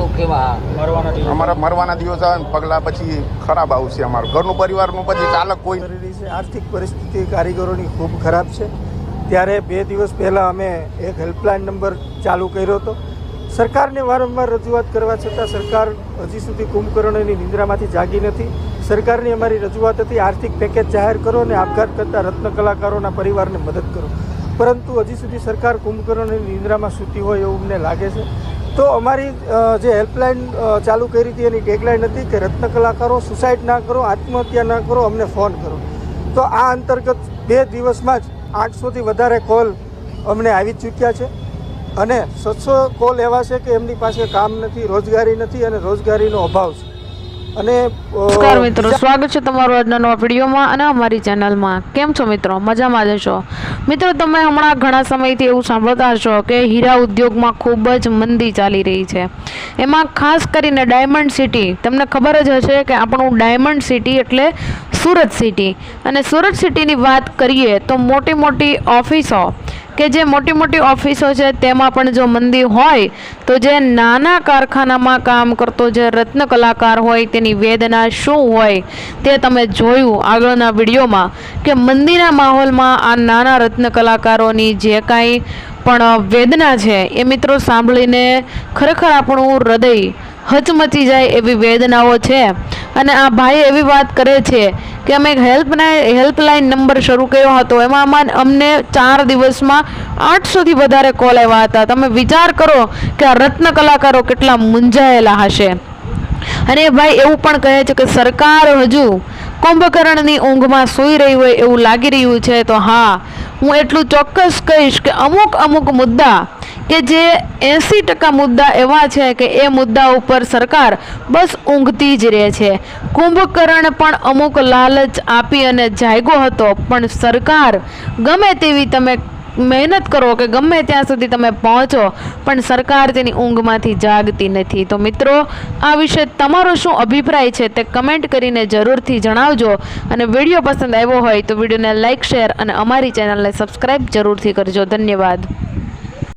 અમારા મરવાના દિવસ આવે ને પગલા પછી ખરાબ આવશે. અમારું ઘરનું પરિવારનું પછી ચાલક કોઈ છે. આર્થિક પરિસ્થિતિ કારીગરોની ખૂબ ખરાબ છે. ત્યારે 2 દિવસ પહેલાં અમે એક હેલ્પલાઇન નંબર ચાલુ કર્યો હતો. સરકારને વારંવાર રજૂઆત કરવા છતાં સરકાર હજી સુધી કુંભકર્ણની નિંદ્રામાંથી જાગી નથી. સરકારની અમારી રજૂઆત હતી આર્થિક પેકેજ જાહેર કરો અને આપઘાત કરતા રત્ન કલાકારોના પરિવારને મદદ કરો, પરંતુ હજી સુધી સરકાર કુંભકર્ણની નિંદ્રામાં સૂતી હોય એવું અમને લાગે છે. તો અમારી જે હેલ્પલાઇન ચાલુ કરી હતી એની ટેગલાઇન હતી કે રત્ન કલાકારો સુસાઇડ ના કરો, આત્મહત્યા ના કરો, અમને ફોન કરો. તો આ અંતર્ગત 2 દિવસમાં જ 800થી વધારે કોલ અમને આવી ચૂક્યા છે અને 700 કોલ એવા છે કે એમની પાસે કામ નથી, રોજગારી નથી અને રોજગારીનો અભાવ છે. અને નમસ્કાર મિત્રો, સ્વાગત છે તમારું આજના નવા વિડીયોમાં અને અમારી ચેનલમાં. કેમ છો મિત્રો? મજામાં જ છો મિત્રો? તમે હમણાં ઘણા સમયથી એવું સાંભળતા હશો કે હીરા ઉદ્યોગમાં ખૂબ જ મંદી ચાલી રહી છે. એમાં ખાસ કરીને ડાયમંડ સિટી, તમને ખબર જ હશે કે આપણું ડાયમંડ સિટી એટલે સુરત સિટી. અને સુરત સિટીની વાત કરીએ તો મોટી મોટી ઓફિસો કે જે મોટી મોટી ઓફિસો છે તેમાં પણ જો મંદી હોય તો જે નાના કારખાનામાં કામ કરતો જે રત્ન કલાકાર હોય તેની વેદના શું હોય તે તમે જોયું આગળના વિડીયોમાં કે મંદીના માહોલમાં આ નાના રત્ન કલાકારોની જે કાંઈ પણ વેદના છે એ મિત્રો સાંભળીને ખરેખર આપણું હૃદય હચમચી જાય એવી વેદનાઓ છે. અને આ ભાઈ એવી વાત કરે છે કે અમે એક હેલ્પલાઇન નંબર શરૂ કર્યો હતો, એમાં અમને 4 દિવસમાં 800થી વધારે કોલ આવ્યા હતા. તમે વિચાર કરો કે આ રત્ન કલાકારો કેટલા મૂંઝાયેલા હશે. અને ભાઈ એવું પણ કહે છે કે સરકાર હજુ કુંભકર્ણની ઊંઘમાં સૂઈ રહી હોય એવું લાગી રહ્યું છે. તો હા, હું એટલું ચોક્કસ કહીશ કે અમુક મુદ્દા કે જે 80% મુદ્દા એવા છે કે એ મુદ્દા ઉપર સરકાર બસ ઊંઘતી જ રહે છે. કુંભકર્ણ પણ અમુક લાલચ આપી અને જાગ્યો હતો, પણ સરકાર ગમે તેવી તમે મહેનત કરો કે ગમે ત્યાં સુધી તમે પહોંચો પણ સરકાર તેની ઊંઘમાંથી જાગતી નથી. તો મિત્રો, આ વિશે તમારો શું અભિપ્રાય છે તે કમેન્ટ કરીને જરૂરથી જણાવજો. અને વિડીયો પસંદ આવ્યો હોય તો વિડીયોને લાઇક, શેર અને અમારી ચેનલને સબસ્ક્રાઈબ જરૂરથી કરજો. ધન્યવાદ.